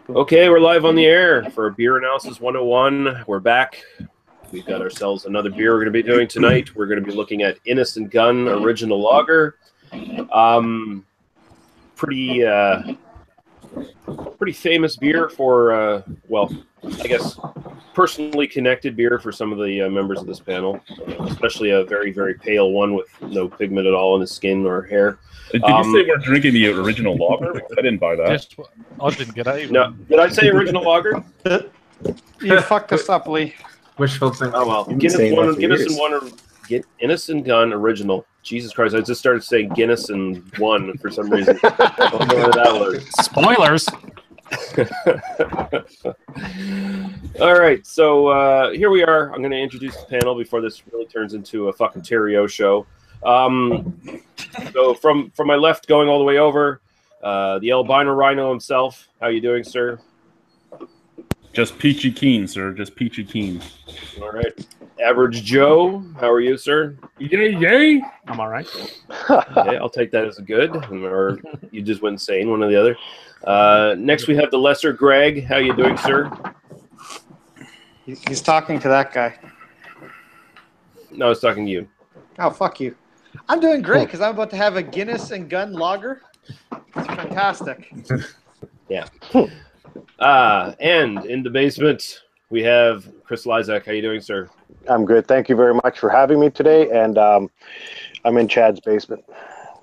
Okay, we're live on the air for Beer Analysis 101. We're back. We've got ourselves another beer we're going to be doing tonight. We're going to be looking at Innis Gunn Original Lager. Pretty famous beer for, well, I guess personally connected beer for some of the members of this panel, especially a very, very pale one with no pigment at all in his skin or hair. Did you say we're drinking the original lager? Because I didn't buy that. Yes, I didn't get that either. No, did I say original lager? You fucked us up, Lee. Wishful thinking. Oh well, Innis Gunn Original. Jesus Christ, I just started saying Guinness and one for some reason. I don't know what that was. Spoilers. All right, so here we are. I'm going to introduce the panel before this really turns into a fucking Terrio show. So from my left, going all the way over, the albino rhino himself. How you doing, sir? Just peachy keen, sir. Just peachy keen. All right. Average Joe, how are you, sir? Yay, yay! I'm all right. Okay, I'll take that as a good, or you just went insane, one or the other. Next, we have the lesser Greg. How you doing, sir? He's talking to that guy. No, I was talking to you. Oh, fuck you. I'm doing great because I'm about to have a Guinness and Gunn lager. It's fantastic. Yeah. And in the basement, we have Chris Lizak. How you doing, sir? I'm good. Thank you very much for having me today. And I'm in Chad's basement.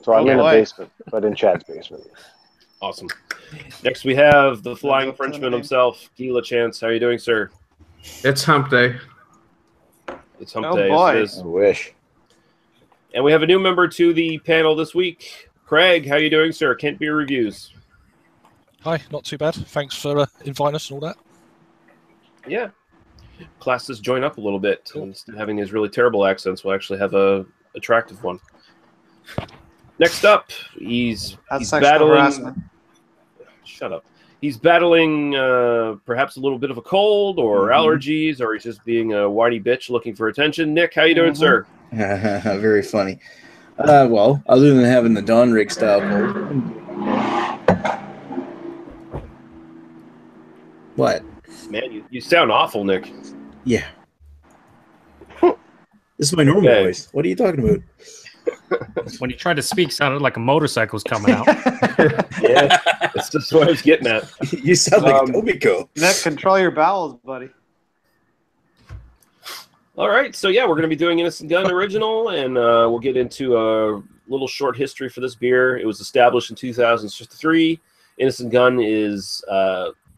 So I'm in a basement, but in Chad's basement. Awesome. Next, we have the Flying Frenchman himself, Guy Lachance. How you doing, sir? It's hump day. It's hump Oh, day. boy. It is. I wish. And we have a new member to the panel this week. Craig, how you doing, sir? Kent Beer Reviews. Hi, not too bad. Thanks for inviting us and all that. Yeah. Classes join up a little bit. Instead of having these really terrible accents, we'll actually have a attractive one. Next up, he's battling. Harassment. Shut up. He's battling perhaps a little bit of a cold or allergies, or he's just being a whiny bitch looking for attention. Nick, how you doing, sir? Very funny. Well, other than having the Don Rick style cold. What? Man, you sound awful, Nick. Yeah. This is my normal voice. What are you talking about? When you tried to speak, sounded like a motorcycle's coming out. Yeah, that's just what I was getting at. You sound like Tomiko. Nick, control your bowels, buddy. All right, so yeah, we're going to be doing Innis Gunn Original, and we'll get into a little short history for this beer. It was established in 2003. Innis Gunn is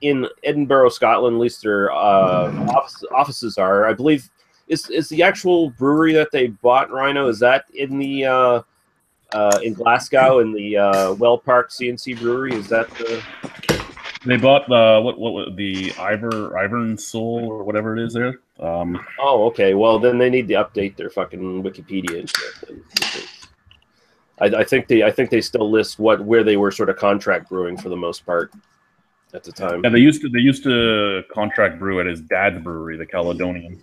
in Edinburgh, Scotland. At least their offices are. I believe is the actual brewery that they bought, Rhino. Is that in the in Glasgow in the Well Park CNC Brewery? Is that the? They bought the Ivern Soul or whatever it is there. Oh, okay. Well, then they need to update their fucking Wikipedia and shit. I think they still list where they were sort of contract brewing for the most part at the time. Yeah, they used to contract brew at his dad's brewery, the Caledonian.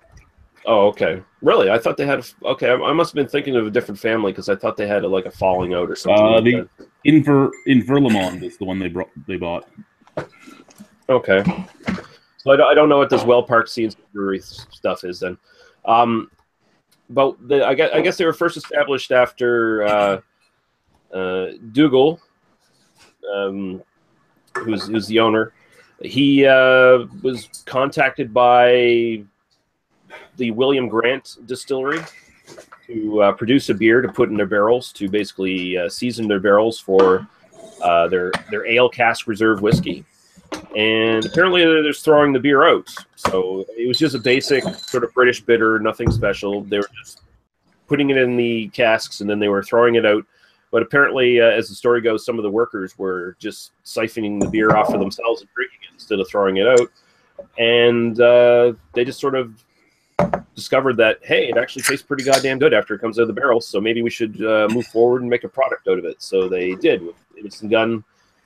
Oh, okay. Really? I thought they had. Okay, I must have been thinking of a different family because I thought they had a falling out or something. The Inverlemond is the one they bought. Okay. So I don't know what this Well Park CNC Brewery stuff is then. But I guess they were first established after Dougal, who's the owner. He was contacted by the William Grant Distillery to produce a beer to put in their barrels, to basically season their barrels for their ale cask reserve whiskey. And apparently they're just throwing the beer out. So it was just a basic sort of British bitter, nothing special. They were just putting it in the casks and then they were throwing it out. But apparently, as the story goes, some of the workers were just siphoning the beer off for themselves and drinking it instead of throwing it out. And they just sort of discovered that, hey, it actually tastes pretty goddamn good after it comes out of the barrel, so maybe we should move forward and make a product out of it. So they did with Innis Gunn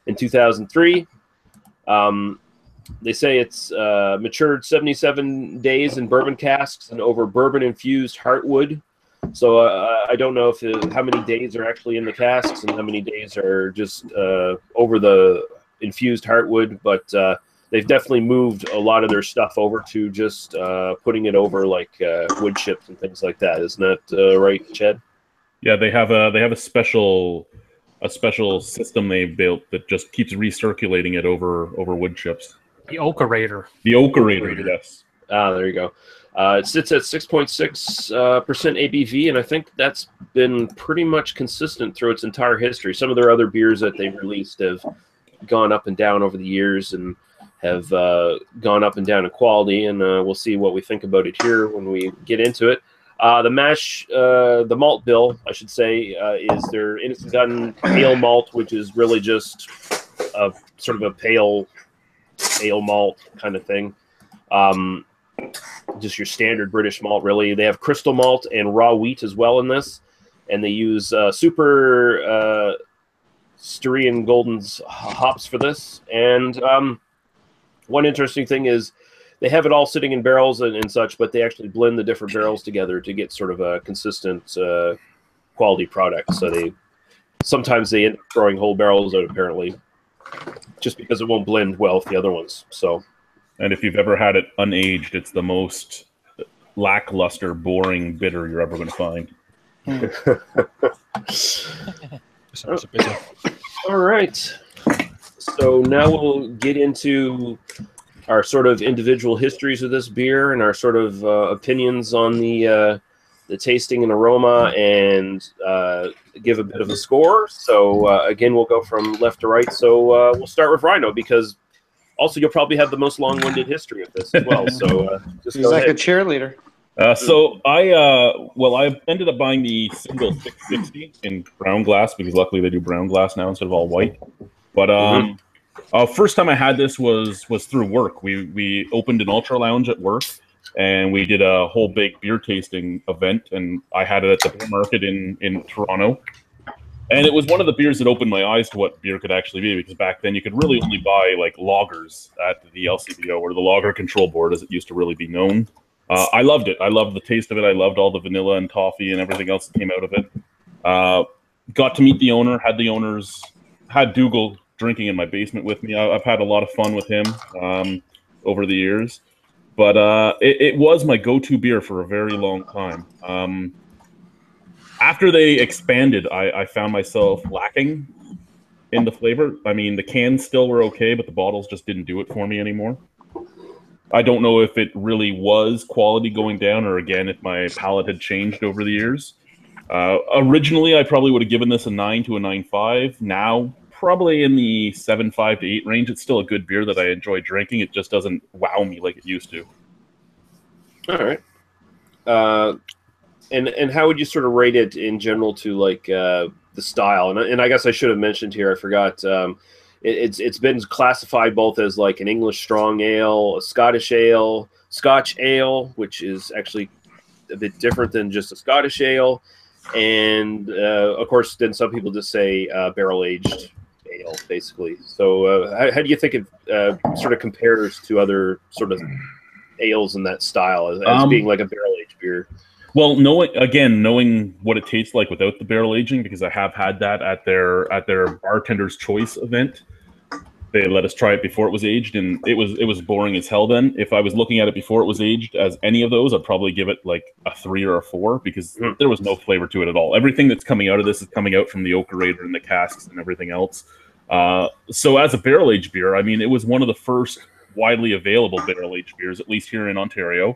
in 2003. They say it's matured 77 days in bourbon casks and over bourbon-infused heartwood. So I don't know if how many days are actually in the casks and how many days are just over the infused heartwood, but they've definitely moved a lot of their stuff over to just putting it over like wood chips and things like that. Isn't that right, Chad? Yeah, they have a special system they built that just keeps recirculating it over wood chips. The Okerator. The Okerator, yes. Ah, there you go. It sits at 6.6% ABV, and I think that's been pretty much consistent through its entire history. Some of their other beers that they've released have gone up and down over the years and have gone up and down in quality, and we'll see what we think about it here when we get into it. The malt bill, I should say, is their Innis Gunn ale malt, which is really just a sort of a pale ale malt kind of thing. Just your standard British malt, really. They have crystal malt and raw wheat as well in this, and they use super Styrian Golden's hops for this. And one interesting thing is they have it all sitting in barrels and such, but they actually blend the different barrels together to get sort of a consistent quality product. So sometimes they end up throwing whole barrels out, apparently, just because it won't blend well with the other ones. So. And if you've ever had it unaged, it's the most lackluster, boring bitter you're ever going to find. All right. So now we'll get into our sort of individual histories of this beer and our sort of opinions on the tasting and aroma, and give a bit of a score. So again, we'll go from left to right. So we'll start with Rhino, because also you'll probably have the most long-winded history of this as well. So just he's like a cheerleader. So I ended up buying the single 660 in brown glass, because luckily they do brown glass now instead of all white. But first time I had this was through work. We opened an ultra lounge at work, and we did a whole big beer tasting event, and I had it at the beer market in Toronto. And it was one of the beers that opened my eyes to what beer could actually be, because back then you could really only buy like lagers at the LCBO, or the Lager Control Board as it used to really be known. I loved it. I loved the taste of it. I loved all the vanilla and toffee and everything else that came out of it. Got to meet the owner, had Dougal drinking in my basement with me. I've had a lot of fun with him over the years. But it was my go-to beer for a very long time. After they expanded, I found myself lacking in the flavor. I mean, the cans still were okay, but the bottles just didn't do it for me anymore. I don't know if it really was quality going down, or again, if my palate had changed over the years. Originally, I probably would have given this a 9 to a 9.5. Now, probably in the 7.5 to 8 range. It's still a good beer that I enjoy drinking. It just doesn't wow me like it used to. All right. And how would you sort of rate it in general to like the style? And I guess I should have mentioned here, I forgot. It's been classified both as like an English strong ale, a Scotch ale, which is actually a bit different than just a Scottish ale, and of course, then some people just say barrel aged ale, basically. So how do you think it sort of compares to other sort of ales in that style as being like a barrel aged beer? Well, knowing what it tastes like without the barrel aging, because I have had that at their Bartender's Choice event. They let us try it before it was aged, and it was boring as hell then. If I was looking at it before it was aged as any of those, I'd probably give it like a 3 or a 4, because there was no flavor to it at all. Everything that's coming out of this is coming out from the Okerator and the casks and everything else. So as a barrel-aged beer, I mean, it was one of the first widely available barrel-aged beers, at least here in Ontario.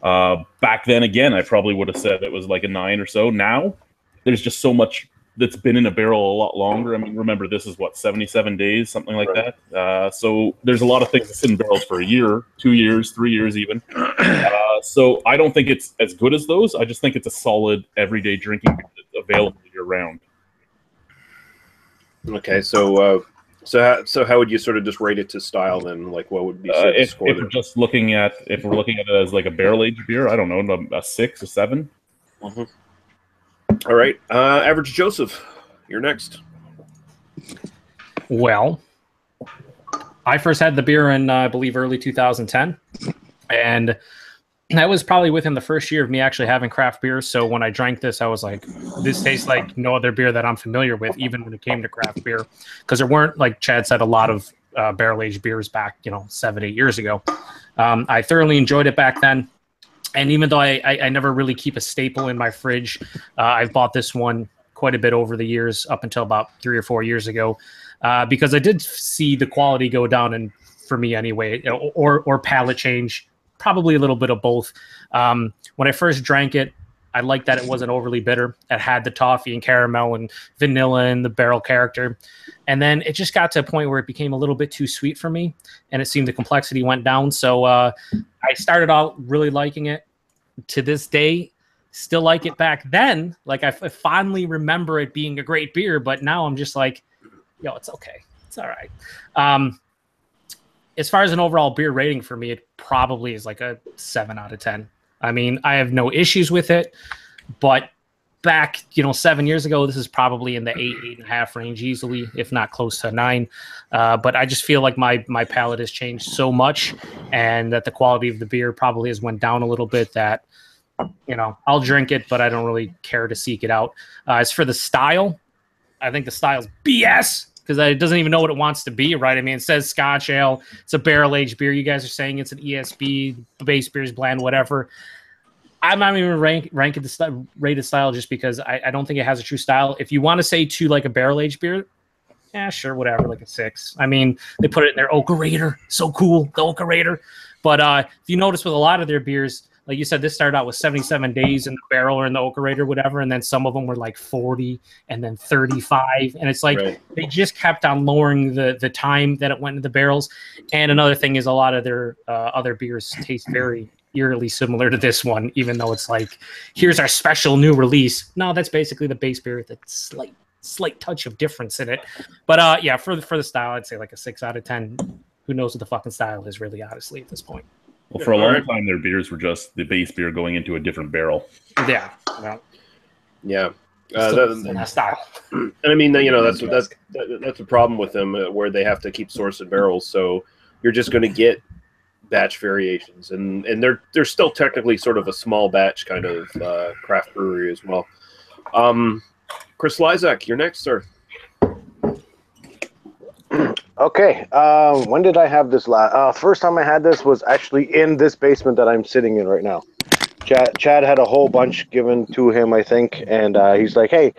Back then, again, I probably would have said it was like a 9 or so. Now, there's just so much that's been in a barrel a lot longer. I mean, remember, this is what, 77 days, something like that. So there's a lot of things that sit in barrels for a year, 2 years, 3 years even. So I don't think it's as good as those. I just think it's a solid everyday drinking beer that's available year round. Okay, so how would you sort of just rate it to style then? Like, what would be the score? If we're looking at it as like a barrel aged beer, I don't know, a 6 or 7. Mm-hmm. All right, Average Joseph, you're next. Well, I first had the beer in, I believe, early 2010, and that was probably within the first year of me actually having craft beer. So when I drank this, I was like, this tastes like no other beer that I'm familiar with, even when it came to craft beer, because there weren't, like Chad said, a lot of barrel-aged beers back, 7-8 years ago. I thoroughly enjoyed it back then. And even though I never really keep a staple in my fridge, I've bought this one quite a bit over the years, up until about 3 or 4 years ago, because I did see the quality go down, and for me anyway, or palate change, probably a little bit of both. When I first drank it, I liked that it wasn't overly bitter. It had the toffee and caramel and vanilla and the barrel character. And then it just got to a point where it became a little bit too sweet for me, and it seemed the complexity went down. So I started out really liking it. To this day, still like it back then. Like I fondly remember it being a great beer, but now I'm just like, yo, it's okay. It's all right. As far as an overall beer rating for me, it probably is like a 7 out of 10. I mean, I have no issues with it, but back, 7 years ago, this is probably in the 8.5 range easily, if not close to 9. But I just feel like my palate has changed so much, and that the quality of the beer probably has went down a little bit, that, I'll drink it, but I don't really care to seek it out. As for the style, I think the style's BS, because it doesn't even know what it wants to be, right? I mean, it says Scotch Ale. It's a barrel-aged beer. You guys are saying it's an ESB, base beers blend, whatever. I'm not even ranking the rated style, just because I don't think it has a true style. If you want to say to like a barrel-aged beer, yeah, sure, whatever, like a 6. I mean, they put it in their Oakerator. So cool, the Oakerator. But if you notice with a lot of their beers, like you said, this started out with 77 days in the barrel or in the Oakerator, whatever, and then some of them were like 40 and then 35. And it's like They just kept on lowering the time that it went into the barrels. And another thing is, a lot of their other beers taste very eerily similar to this one, even though it's like, here's our special new release. No, that's basically the base beer with a slight touch of difference in it. But yeah, for the style, I'd say like a 6 out of 10. Who knows what the fucking style is, really, honestly, at this point. Well, for a long time, their beers were just the base beer going into a different barrel. Yeah. Yeah. That style. And I mean, that's a problem with them, where they have to keep sourcing barrels. So you're just going to get batch variations, and they're still technically sort of a small batch kind of craft brewery as well. Chris Lysak, you're next, sir. Okay. When did I have this last? First time I had this was actually in this basement that I'm sitting in right now. Chad had a whole bunch given to him, I think, and he's like, "Hey,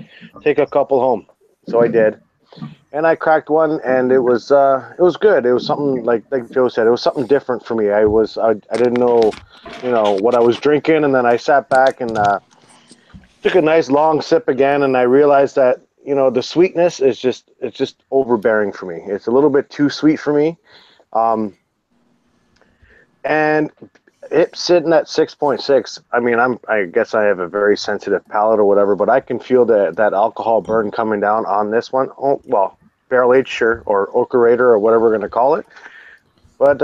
take a couple home." So I did, and I cracked one, and it was good. It was something like Joe said, it was something different for me. I didn't know, what I was drinking, and then I sat back and took a nice long sip again, and I realized that the sweetness is just overbearing for me. It's a little bit too sweet for me, and it's sitting at 6.6. I mean, I guess I have a very sensitive palate or whatever, but I can feel that alcohol burn coming down on this one. Oh, well, barrel aged, sure, or Oakerator, or whatever we're going to call it. But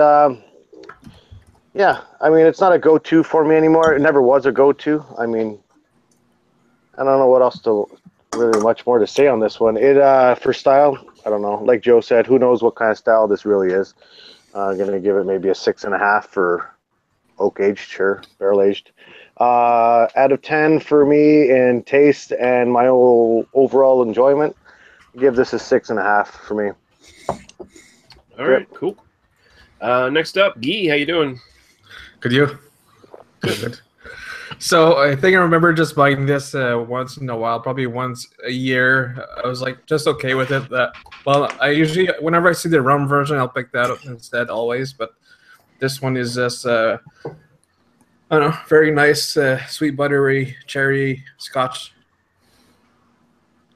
yeah, I mean, it's not a go-to for me anymore. It never was a go-to. I mean, I don't know what else really much more to say on this one. For style, I don't know. Like Joe said, who knows what kind of style this really is. I'm going to give it maybe a 6.5 for oak aged, sure, barrel aged. Out of 10 for me in taste and my overall enjoyment, give this a 6.5 for me. All right, cool. Next up, Guy, how you doing? Good, you? Good. So I think I remember just buying this once in a while, probably once a year. I was like just okay with it. Well, I usually, whenever I see the rum version, I'll pick that up instead always. But this one is just, I don't know, very nice, sweet, buttery, cherry Scotch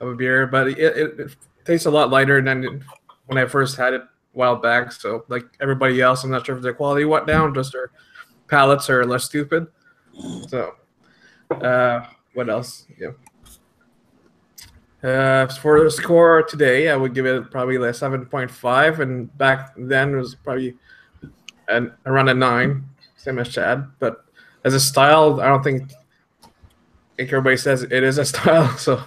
of a beer. But it tastes a lot lighter than when I first had it a while back. So like everybody else, I'm not sure if their quality went down, just their palates are less stupid. So, what else? Yeah. For the score today, I would give it probably like 7.5, and back then it was probably around a 9, same as Chad. But as a style, I don't think everybody says it is a style. So,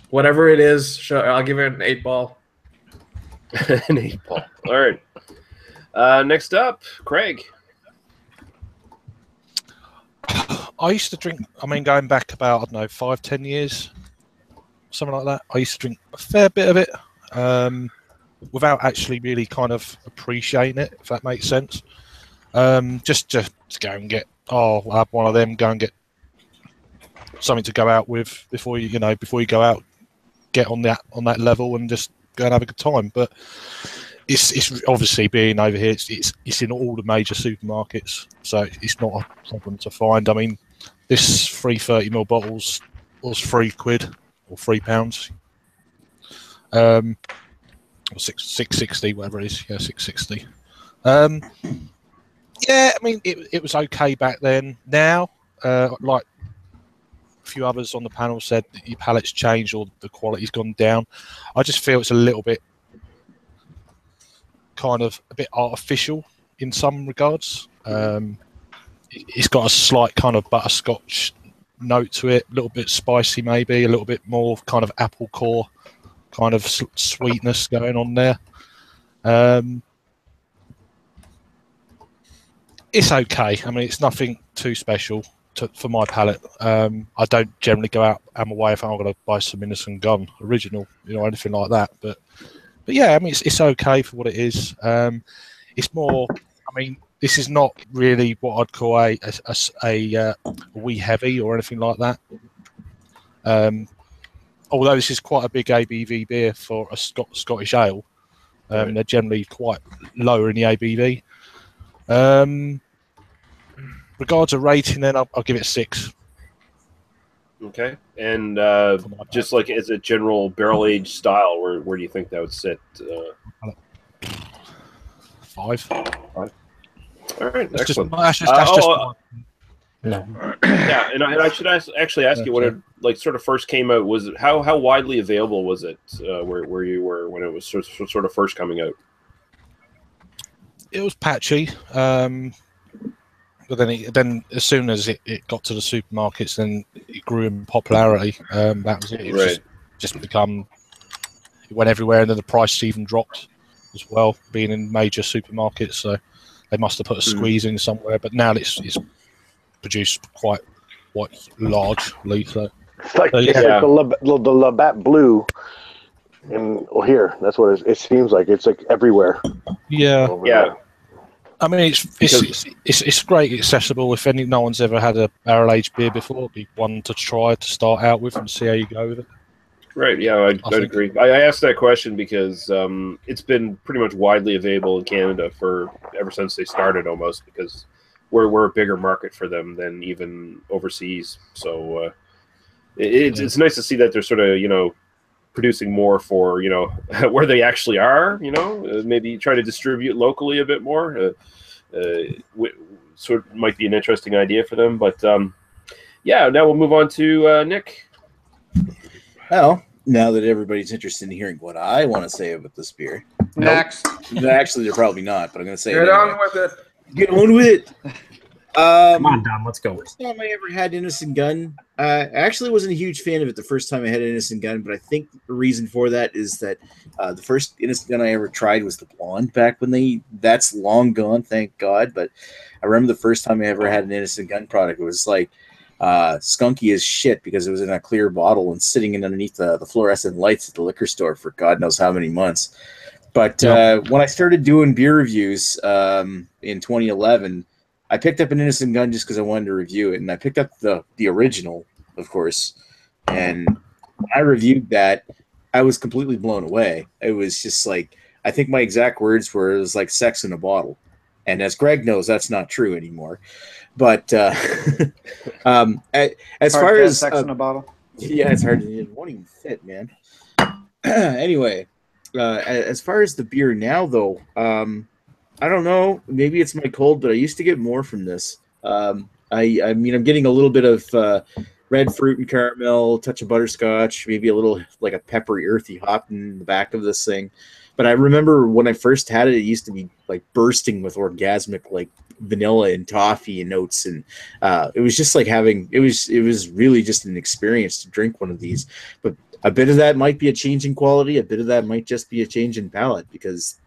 whatever it is, sure, I'll give it an 8 ball. An 8 ball. All right. Next up, Craig. I used to drink, going back about, I don't know, 5-10 years, something like that. I used to drink a fair bit of it. without actually really kind of appreciating it, if that makes sense. Just to go and get, I'll have one of them, go and get something to go out with before you go out, get on that level and just go and have a good time. But it's obviously being over here, it's in all the major supermarkets, so it's not a problem to find. I mean, this 330ml bottles was £3 or £3, or 660, whatever it is. Yeah, 660. Yeah, I mean, it was okay back then. Now, like a few others on the panel said, that your palettes changed or the quality's gone down. I just feel it's a little bit kind of a bit artificial in some regards. It's got a slight kind of butterscotch note to it, a little bit spicy maybe, a little bit more kind of apple core kind of sweetness going on there. It's okay. I mean, it's nothing too special for my palate. I don't generally go out my way if I'm going to buy some Innis Gunn original, anything like that. But yeah, I mean, it's okay for what it is. It's more. I mean, this is not really what I'd call a wee heavy or anything like that. Although this is quite a big ABV beer for a Scottish ale, Right. they're generally quite lower in the ABV. Regards to rating, then I'll give it a 6. Okay. And for my just like as a general barrel age style, where do you think that would sit? 5. All right, That's excellent. just No. Yeah, and I should ask you when it like sort of first came out. Was it how widely available was it where you were when it was sort of first coming out? it was patchy. But then as soon as it got to the supermarkets, then it grew in popularity. That was it. It was Right. just become, it went everywhere, and then the price even dropped as well, being in major supermarkets. So they must have put a squeeze in somewhere. But now it's produced quite largely. So It's like, Yeah. it's like the Labatt Blue. And here, that's what it seems like. It's like everywhere. yeah, over Yeah. there. I mean it's great, accessible. If no one's ever had a barrel aged beer before, it'd be one to try to start out with and see how you go with it. Right. Yeah, I'd think- agree. I asked that question because it's been pretty much widely available in Canada ever since they started, almost, because we're a bigger market for them than even overseas. So it's nice to see that they're sort of producing more for where they actually are. Maybe try to distribute locally a bit more. Sort of might be an interesting idea for them. But yeah, now we'll move on to Nick. Well, now that everybody's interested in hearing what I want to say about this beer, Next. actually they're probably not, but I'm going to say Get it anyway. on with it. Get on with it. Come on, Don, let's go. First time I ever had Innis Gunn, I actually wasn't a huge fan of it the first time I had Innis Gunn, but I think the reason for that is that the first Innis Gunn I ever tried was the blonde back when that's long gone, thank God. But I remember the first time I ever had an Innis Gunn product, it was like skunky as shit because it was in a clear bottle and sitting in underneath the fluorescent lights at the liquor store for God knows how many months. But when I started doing beer reviews in 2011, I picked up an Innis Gunn just because I wanted to review it, and I picked up the original, of course. And when I reviewed that, I was completely blown away. It was just like, I think my exact words were, it was like sex in a bottle. And as Greg knows, that's not true anymore. But as far as sex in a bottle. yeah, it's hard to, it won't even fit, man. Anyway, as far as the beer now, though, I don't know. Maybe it's my cold, but I used to get more from this. I mean, I'm getting a little bit of red fruit and caramel, touch of butterscotch, maybe a little like a peppery, earthy hop in the back of this thing. But I remember when I first had it, it used to be like bursting with orgasmic, like vanilla and toffee and notes, and it was just like having it was really just an experience to drink one of these. But a bit of that might be a change in quality, a bit of that might just be a change in palate because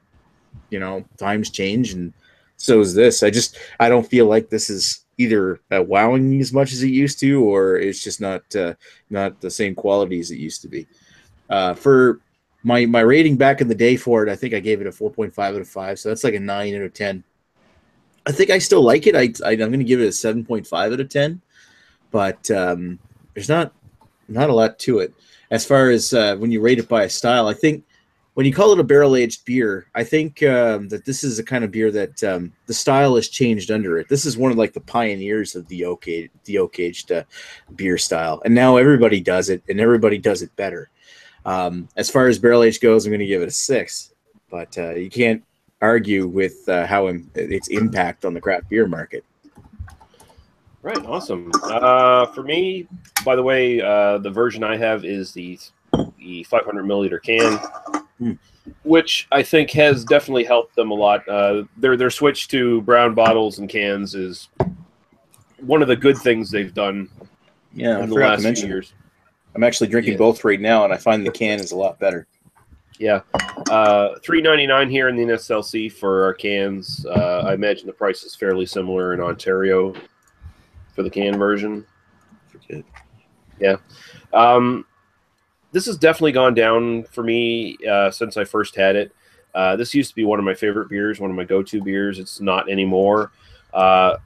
times change, and so is this. I don't feel like this is either wowing me as much as it used to, or it's just not the same quality as it used to be. For My rating back in the day for it, I think I gave it a 4.5 out of 5. So that's like a 9 out of 10. I think I still like it. I'm going to give it a 7.5 out of 10. But there's not a lot to it. As far as when you rate it by a style, I think when you call it a barrel-aged beer, I think that this is a kind of beer that the style has changed under it. This is one of like the pioneers of the oak-aged beer style. And now everybody does it, and everybody does it better. As far as barrel-aged goes, I'm going to give it a 6. But you can't argue with how its impact on the craft beer market. Right, awesome. For me, by the way, the version I have is the 500 milliliter can, which I think has definitely helped them a lot. Their switch to brown bottles and cans is one of the good things they've done. Yeah, in the last few years. I'm actually drinking both right now, and I find the can is a lot better. Yeah, $3.99 here in the NSLC for our cans. I imagine the price is fairly similar in Ontario for the can version. Yeah. This has definitely gone down for me since I first had it. This used to be one of my favorite beers, one of my go-to beers. It's not anymore. As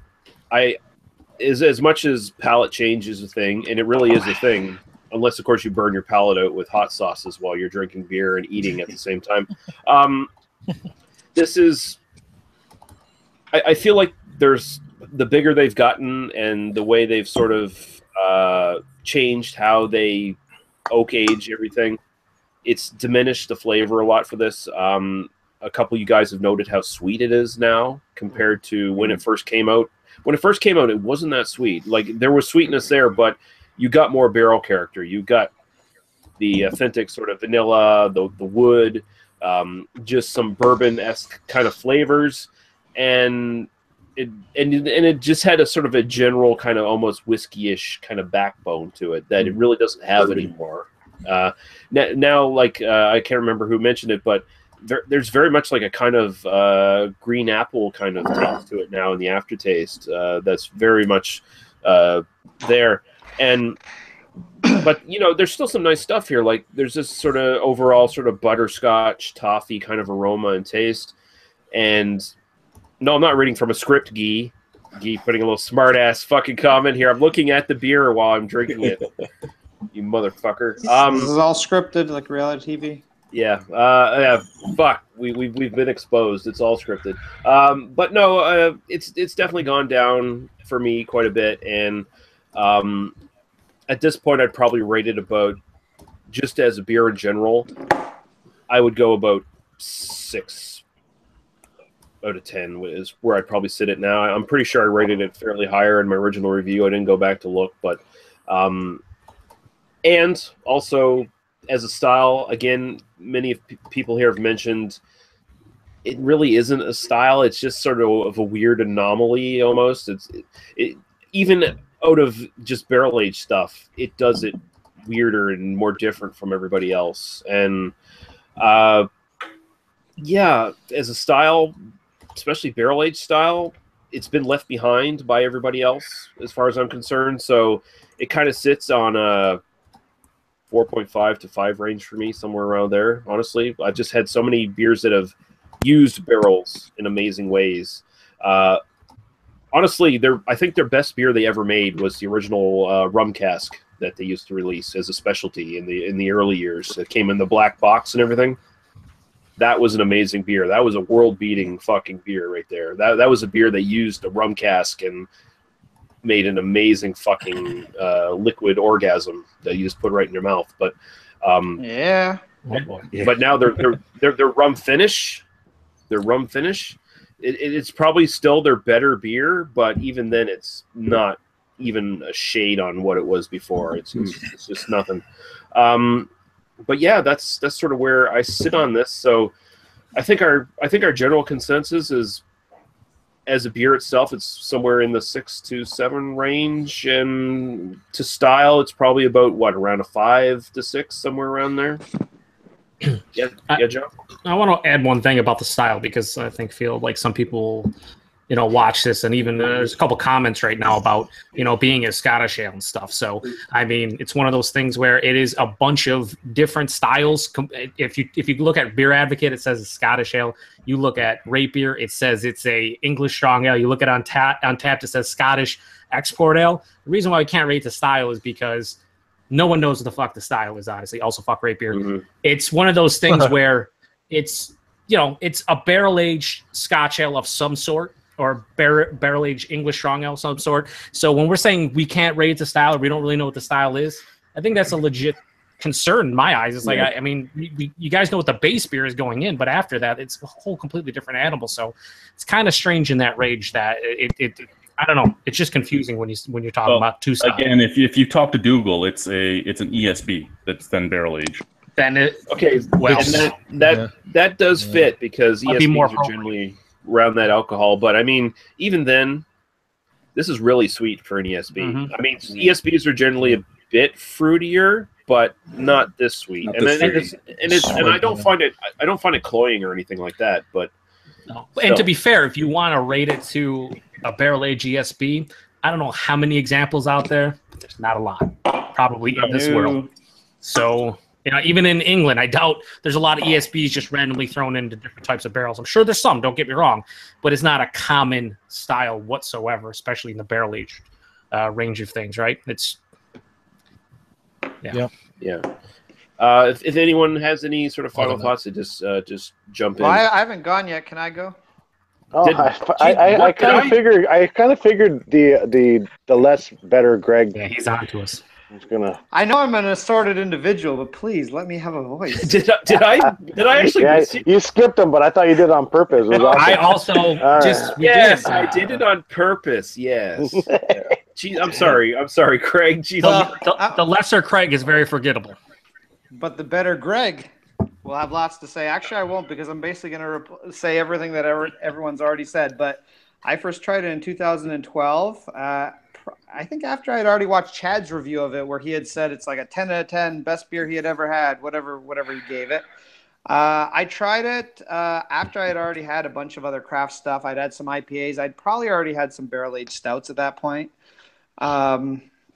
much as palate change is a thing, and it really is a thing, unless, of course, you burn your palate out with hot sauces while you're drinking beer and eating at the same time. This is... I feel like there's... The bigger they've gotten and the way they've sort of changed how they oak age everything, it's diminished the flavor a lot for this. A couple of you guys have noted how sweet it is now compared to when it first came out. When it first came out, it wasn't that sweet. Like, there was sweetness there, but you got more barrel character. You got the authentic sort of vanilla, the wood, just some bourbon-esque kind of flavors, and it just had a sort of a general kind of almost whiskey-ish kind of backbone to it that it really doesn't have anymore. Now, like, I can't remember who mentioned it, but there's very much like a kind of green apple kind of taste to it now in the aftertaste. That's very much there. But, you know, there's still some nice stuff here. Like, there's this sort of overall sort of butterscotch, toffee kind of aroma and taste. And no, I'm not reading from a script, Guy. Guy putting a little smart-ass fucking comment here. I'm looking at the beer while I'm drinking it. You motherfucker. This is all scripted, like reality TV. Yeah. Yeah. Fuck. We've been exposed. It's all scripted. But no, it's definitely gone down for me quite a bit. And at this point, I'd probably rate it about, just as a beer in general, I would go about 6 out of 10 is where I'd probably sit it now. I'm pretty sure I rated it fairly higher in my original review. I didn't go back to look, but and also as a style, again, many people here have mentioned it really isn't a style. It's just sort of a weird anomaly almost. It even out of just barrel aged stuff, it does it weirder and more different from everybody else. And yeah, as a style, especially barrel-aged style, it's been left behind by everybody else as far as I'm concerned. So it kind of sits on a 4.5 to 5 range for me, somewhere around there, honestly. I've just had so many beers that have used barrels in amazing ways. Honestly, I think their best beer they ever made was the original rum cask that they used to release as a specialty in the early years. It came in the black box and everything. That was an amazing beer. That was a world-beating fucking beer right there. That was a beer that used a rum cask and made an amazing fucking liquid orgasm that you just put right in your mouth. But yeah. But now their rum finish, it's probably still their better beer, but even then, it's not even a shade on what it was before. It's just nothing. But yeah, that's sort of where I sit on this. So I think our general consensus is, as a beer itself, it's somewhere in the 6 to 7 range, and to style, it's probably about around a 5 to 6, somewhere around there. Yeah, Joe. I want to add one thing about the style, because I feel like some people watch this, and even there's a couple comments right now about being a Scottish ale and stuff. So I mean, it's one of those things where it is a bunch of different styles. If you look at Beer Advocate, it says it's Scottish ale. You look at Rate Beer, it says it's a English strong ale. You look at Untapped, it says Scottish export ale. The reason why we can't rate the style is because no one knows what the fuck the style is. Honestly, also fuck Rate Beer. Mm-hmm. It's one of those things where it's a barrel aged Scotch ale of some sort, or barrel aged English strong ale of some sort. So when we're saying we can't rate the style, or we don't really know what the style is, I think that's a legit concern in my eyes. It's like, I mean, you guys know what the base beer is going in, but after that, it's a whole completely different animal. So it's kind of strange in that range that it I don't know. It's just confusing when you're talking about two styles. Again, if you talk to Google, it's an ESB that's then barrel aged. Then that does fit because ESBs are generally around that alcohol. But I mean, even then, this is really sweet for an ESB. Mm-hmm. I mean, ESBs are generally a bit fruitier, but not this sweet. And I don't find it cloying or anything like that. But and to be fair, if you want to rate it to a barrel aged ESB, I don't know how many examples out there, but there's not a lot probably in this world. So even in England, I doubt there's a lot of ESBs just randomly thrown into different types of barrels. I'm sure there's some, don't get me wrong, but it's not a common style whatsoever, especially in the barrel aged range of things, right? It's yeah. If anyone has any sort of final thoughts, just jump in. Well, I haven't gone yet. Can I go? Oh, I kind of figured. I kind of figured the less better Greg. Yeah, he's on to us. I know I'm an assorted individual, but please let me have a voice. Did I actually? Yeah, you skipped them, but I thought you did it on purpose. It was awesome. I also I did it on purpose. Yes. Gee, I'm sorry, Craig. Jeez, the lesser Craig is very forgettable. But the better Greg will have lots to say. Actually, I won't, because I'm basically going to say everything that everyone's already said. But I first tried it in 2012. I think after I had already watched Chad's review of it, where he had said it's like a 10 out of 10, best beer he had ever had, whatever he gave it. I tried it after I had already had a bunch of other craft stuff. I'd had some IPAs. I'd probably already had some barrel-aged stouts at that point.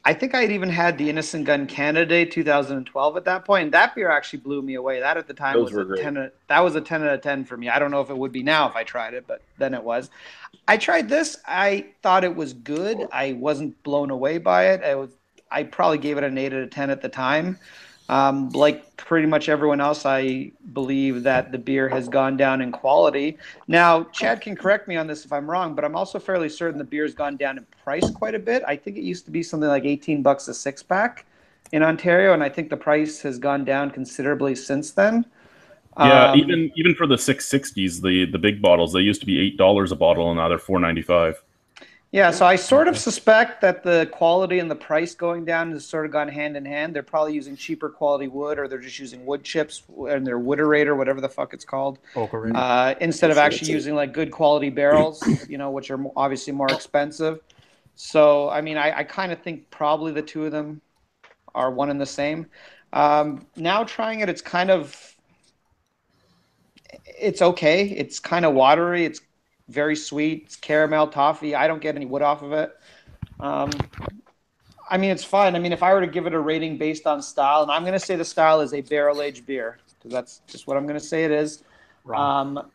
I think I had even had the Innis Gunn Canada Day 2012 at that point. And that beer actually blew me away. That at the time was a 10 out of 10 for me. I don't know if it would be now if I tried it, but then it was. I tried this. I thought it was good. I wasn't blown away by it. I probably gave it an 8 out of 10 at the time. Like pretty much everyone else, I believe that the beer has gone down in quality. Now, Chad can correct me on this if I'm wrong, but I'm also fairly certain the beer's gone down in price quite a bit. I think it used to be something like $18 a six-pack in Ontario, and I think the price has gone down considerably since then. Yeah, even for the 660s, the big bottles, they used to be $8 a bottle, and now they're $4.95. Yeah, so I sort of suspect that the quality and the price going down has sort of gone hand in hand. They're probably using cheaper quality wood, or they're just using wood chips and their wooderator, whatever the fuck it's called, instead of actually using like good quality barrels, which are obviously more expensive. So, I mean, I kind of think probably the two of them are one and the same. Now trying it, it's okay. It's kind of watery. It's very sweet. It's caramel, toffee. I don't get any wood off of it. I mean, it's fine. I mean, if I were to give it a rating based on style, and I'm going to say the style is a barrel-aged beer, because that's just what I'm going to say it is.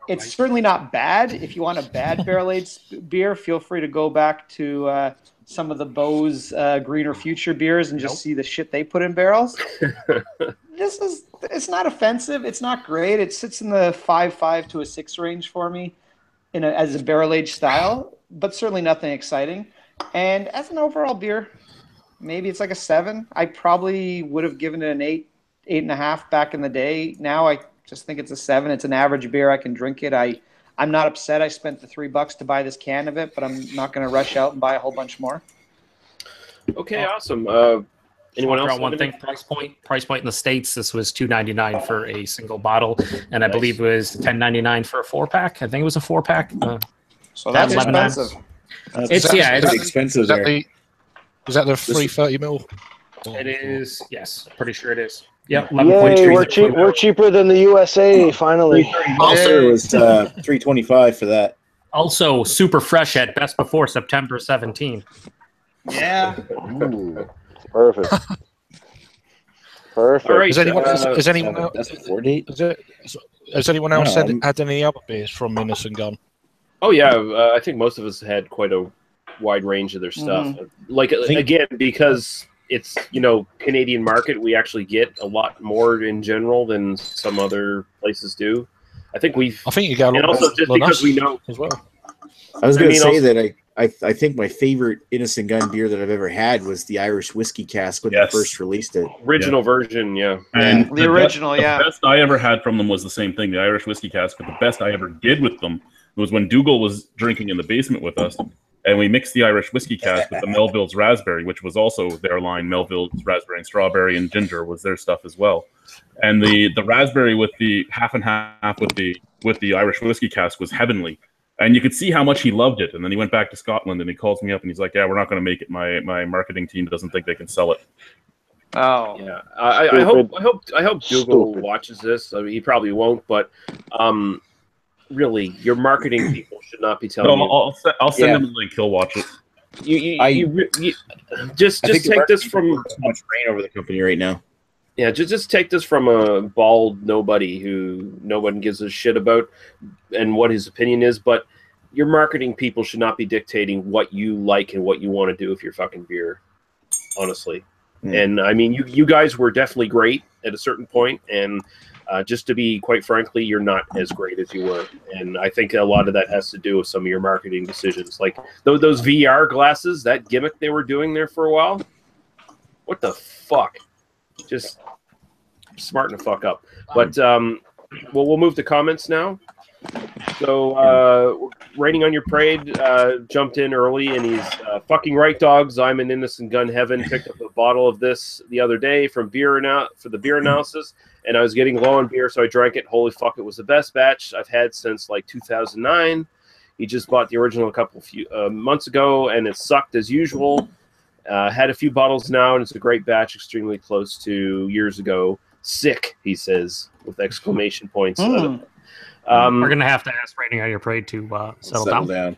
It's certainly not bad. If you want a bad barrel-aged beer, feel free to go back to some of the Bose Greener Future beers and just see the shit they put in barrels. It's not offensive. It's not great. It sits in the 5.5 to a 6 range for me. As a barrel-aged style, but certainly nothing exciting. And as an overall beer, maybe it's like a 7. I probably would have given it an 8.5 back in the day. Now I just think it's a 7. It's an average beer. I can drink it. I'm not upset I spent the $3 to buy this can of it, but I'm not going to rush out and buy a whole bunch more. Okay, awesome. Anyone else? One thing, price point in the States, this was $2.99 for a single bottle, and I believe it was $10.99 for a 4-pack. I think it was a 4-pack. So that's expensive. It's expensive there. Is that the 330 ml? It is, yes. Pretty sure it is. Yep. Yay, we're cheaper than the USA, finally. Also, it was $3.25 for that. Also, super fresh at best before September 17. Yeah. Ooh. Perfect. Perfect. All right. Has anyone else? That's before date. Has anyone else No, had any other beers from Innis Gunn? Oh yeah, I think most of us had quite a wide range of their stuff. Like again, because it's Canadian market, we actually get a lot more in general than some other places do. I think you got a lot, and also just because we know as well. I was going to say that I think my favorite Innis Gunn beer that I've ever had was the Irish whiskey cask when they first released it. Original version, yeah. And the original, the best I ever had from them was the same thing, the Irish whiskey cask. But the best I ever did with them was when Dougal was drinking in the basement with us, and we mixed the Irish whiskey cask with the Melville's Raspberry, which was also their line. Melville's Raspberry and Strawberry and Ginger was their stuff as well. And the raspberry with the half and half with the Irish whiskey cask was heavenly. And you could see how much he loved it. And then he went back to Scotland and he calls me up and he's like, "Yeah, we're not going to make it. My marketing team doesn't think they can sell it." Oh, yeah. I hope Dougal watches this. I mean, he probably won't, but really, your marketing people should not be telling you. I'll send him the link. He'll watch it. You just take this from too much rain over the company right now. Yeah, just take this from a bald nobody who no one gives a shit about and what his opinion is, but your marketing people should not be dictating what you like and what you want to do with your fucking beer, honestly. And I mean, you guys were definitely great at a certain point, and just to be quite frankly, you're not as great as you were. And I think a lot of that has to do with some of your marketing decisions. Like those VR glasses, that gimmick they were doing there for a while. What the fuck? Just smarten the fuck up. But we'll move to comments now. So Raining on Your Parade jumped in early, and he's fucking right, dogs. I'm in Innis Gunn heaven. Picked up a bottle of this the other day for the beer analysis, and I was getting low on beer, so I drank it. Holy fuck, it was the best batch I've had since like 2009. He just bought the original a few months ago, and it sucked as usual. Had a few bottles now, and it's a great batch, extremely close to years ago. Sick, he says, with exclamation points. We're going to have to ask Raining on Your Parade to settle down.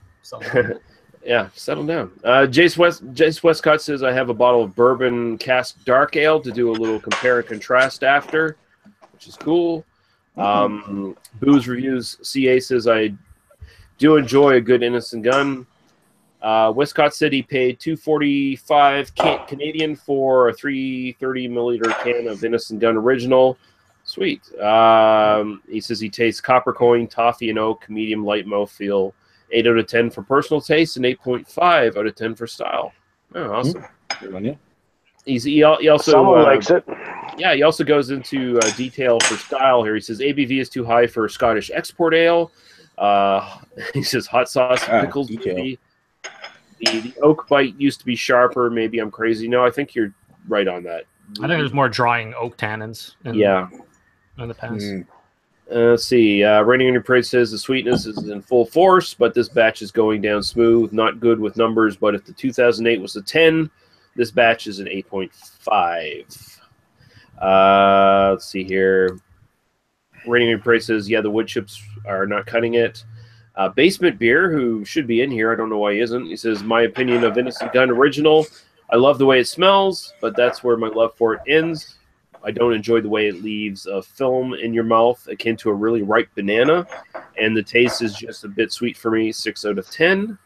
Yeah, settle down. Jace Westcott says, I have a bottle of bourbon cask dark ale to do a little compare and contrast after, which is cool. Booze Reviews CA says, I do enjoy a good Innis Gunn. Westcott said he paid $2.45 Canadian for a 330 milliliter can of Innis Gunn Original. Sweet. He says he tastes copper coin, toffee, and oak, medium light mouthfeel. 8 out of 10 for personal taste and 8.5 out of 10 for style. Oh, awesome. Good on you. He also someone likes it. Yeah, he also goes into detail for style here. He says ABV is too high for Scottish export ale. He says hot sauce, pickles. The oak bite used to be sharper. Maybe I'm crazy. No, I think you're right on that. I think there's more drying oak tannins in the past. Let's see. Raining on Your Parade says the sweetness is in full force, but this batch is going down smooth. Not good with numbers, but if the 2008 was a 10, this batch is an 8.5. Let's see here. Raining on Your Parade says, yeah, the wood chips are not cutting it. Basement Beer, who should be in here, I don't know why he isn't. He says, my opinion of Innis Gunn Original. I love the way it smells, but that's where my love for it ends. I don't enjoy the way it leaves a film in your mouth akin to a really ripe banana, and the taste is just a bit sweet for me. 6 out of 10.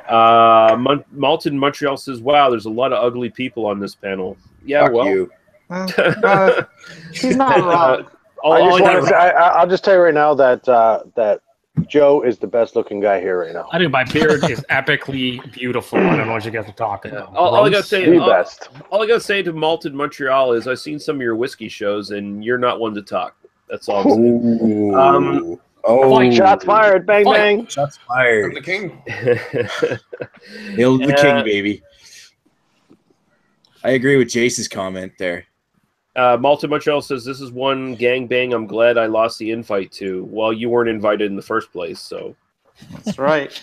Malton Montreal says, wow, there's a lot of ugly people on this panel. Yeah, Fuck well. you. He's not wrong. I'll just tell you right now that Joe is the best looking guy here right now. I think my beard is epically beautiful. I don't know what you guys are talking about. All I gotta say, the best. All I gotta say to Malted Montreal is I've seen some of your whiskey shows, and you're not one to talk. That's all I'm saying. Shots fired! Bang bang! Shots fired! I'm the king. Nailed the king, baby. I agree with Jace's comment there. Malta Montreal says, this is one gangbang I'm glad I lost the invite to. Well, you weren't invited in the first place, so. That's right.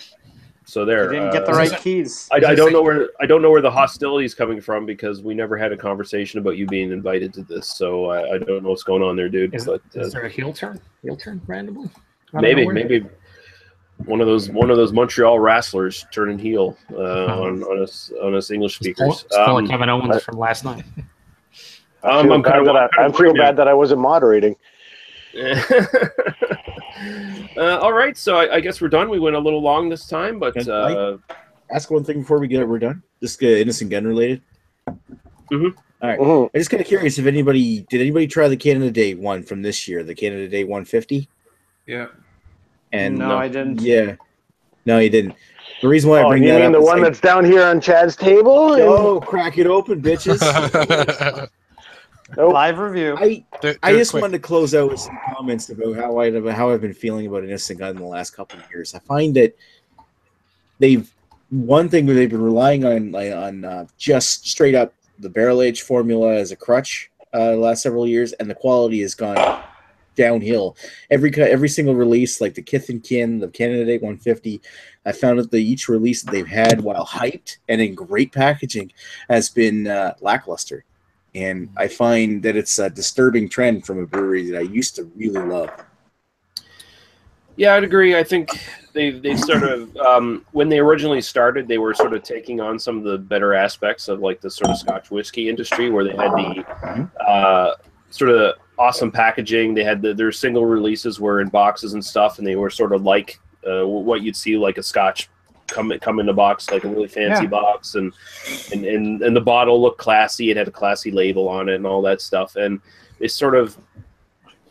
So there. You didn't get the right keys. I don't know where the hostility is coming from because we never had a conversation about you being invited to this. So I don't know what's going on there, dude. Is there a heel turn? Heel turn randomly? Maybe. One of those Montreal wrestlers turning heel on us English speakers. It's like Kevin Owens from last night. I feel bad that I wasn't moderating. All right, so I guess we're done. We went a little long this time, but Ask one thing before we're done. This Innis Gunn related. Mhm. All right. I'm just kind of curious if did anybody try the Canada Day one from this year, the Canada Day 150? Yeah. And No, I didn't. Yeah. No, you didn't. The reason why I bring you that mean up the is one that's down here on Chad's table? Oh, crack it open, bitches. Nope. Live review. I just wanted to close out with some comments about how I've been feeling about Innis Gunn in the last couple of years. I find that they've been relying on just straight up the barrel age formula as a crutch the last several years, and the quality has gone downhill. Every single release, like the Kith and Kin, the Canada Day 150, I found that each release that they've had, while hyped and in great packaging, has been lackluster. And I find that it's a disturbing trend from a brewery that I used to really love. Yeah, I'd agree. I think they sort of when they originally started, they were sort of taking on some of the better aspects of like the sort of Scotch whiskey industry, where they had the sort of awesome packaging. They had their single releases were in boxes and stuff, and they were sort of like what you'd see like a Scotch come in a box, like a really fancy box, and the bottle looked classy. It had a classy label on it and all that stuff. And they sort of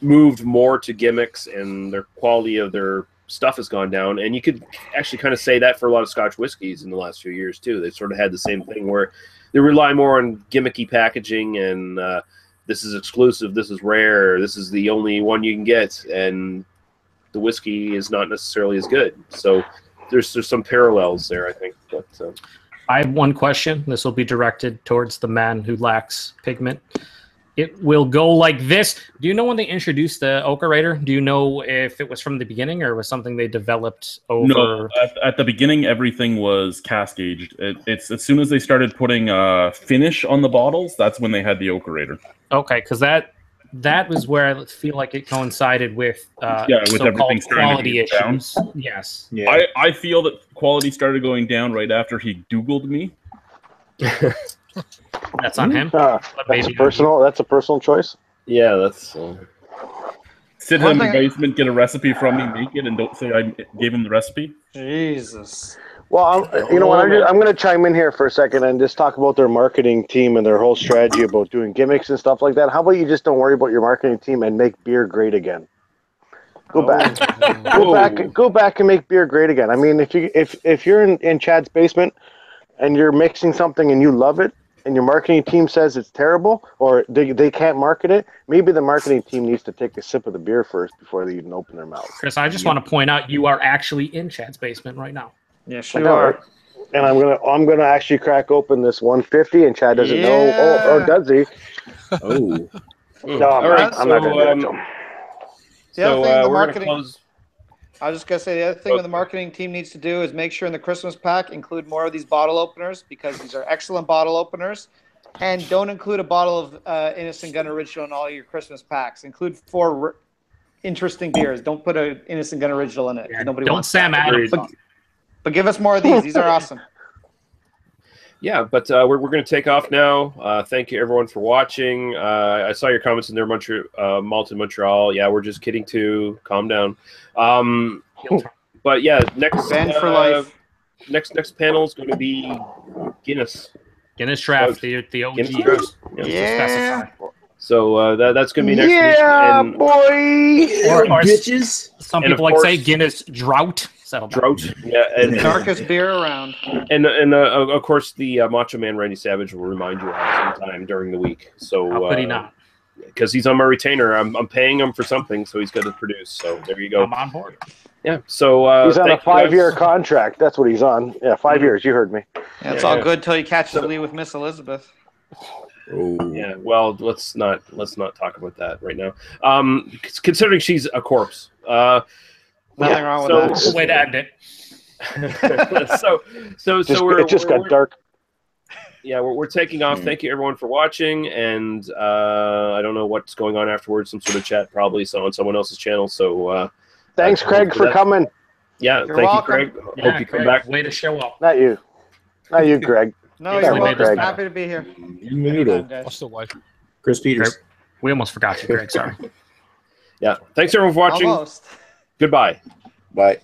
moved more to gimmicks, and their quality of their stuff has gone down. And you could actually kind of say that for a lot of Scotch whiskeys in the last few years too. They sort of had the same thing where they rely more on gimmicky packaging and this is exclusive, this is rare, this is the only one you can get, and the whiskey is not necessarily as good. So there's some parallels there, I think. But I have one question. This will be directed towards the man who lacks pigment. It will go like this. Do you know when they introduced the Okerator? Do you know if it was from the beginning or was something they developed over? No, at the beginning, everything was cask aged. It's as soon as they started putting finish on the bottles, that's when they had the Okerator. Okay, because that was where I feel like it coincided with with everything quality down. issues. Yes. Yeah. I feel that quality started going down right after he Googled me. That's on him. That's a personal choice. yeah, that's Sit him in the basement, get a recipe from me, make it, and don't say I gave him the recipe. Jesus. Well, I'm going to chime in here for a second and just talk about their marketing team and their whole strategy about doing gimmicks and stuff like that. How about you just don't worry about your marketing team and make beer great again? Go back and make beer great again. I mean, if you're in Chad's basement and you're mixing something and you love it, and your marketing team says it's terrible or they can't market it, maybe the marketing team needs to take a sip of the beer first before they even open their mouth. Chris, I just want to point out you are actually in Chad's basement right now. Yes, you are. And I'm gonna actually crack open this 150, and Chad doesn't know. Or does he? Oh. No, all right. I'm not gonna do it. The other thing the we're marketing. gonna close. I was just gonna say the other thing the marketing team needs to do is make sure in the Christmas pack include more of these bottle openers, because these are excellent bottle openers, and don't include a bottle of Innis Gunn Original in all your Christmas packs. Include 4 interesting beers. Don't put an Innis Gunn Original in it. Yeah, Nobody don't wants Sam that. Adams. But give us more of these. These are awesome. Yeah, but we're going to take off now. Thank you, everyone, for watching. I saw your comments in there, Malta Montreal. Yeah, we're just kidding, too. Calm down. But, yeah, next for life. Next panel is going to be Guinness. Guinness Draft, the OG. Guinness Draft. Yeah. So that's going to be next week. Yeah, And boy. Or Bitches. some And people of like say course- Guinness Drought. Settle down. Drought. Yeah, and Darkest beer around. of course the Macho Man Randy Savage will remind you sometime during the week. So How could he not? Because he's on my retainer, I'm paying him for something, so he's got to produce. So there you go. I'm on board. Yeah. So He's on a thank you guys. 5-year contract. That's what he's on. Yeah, 5 years. You heard me. Yeah, it's Yeah, all yeah. good till he catches Lee with Miss Elizabeth. Oh. Yeah. Well, let's not talk about that right now. Considering she's a corpse. Nothing wrong with that. Way to end it. We're It just got dark. Yeah, we're taking off. Thank you, everyone, for watching. And I don't know what's going on afterwards. Some sort of chat, probably, on someone else's channel. So Thanks, Craig, for coming. Yeah, You're thank welcome. you, Craig. Yeah, Hope you come Craig, back. way to show up. Not you. Not you, Greg. No, You you're really made this welcome. better. Happy to be here. Menudo. Anytime, guys. I'll still wait. Chris Peters. Great. We almost forgot you, Greg. Sorry. Yeah. Thanks everyone for watching. Almost. Goodbye. Bye.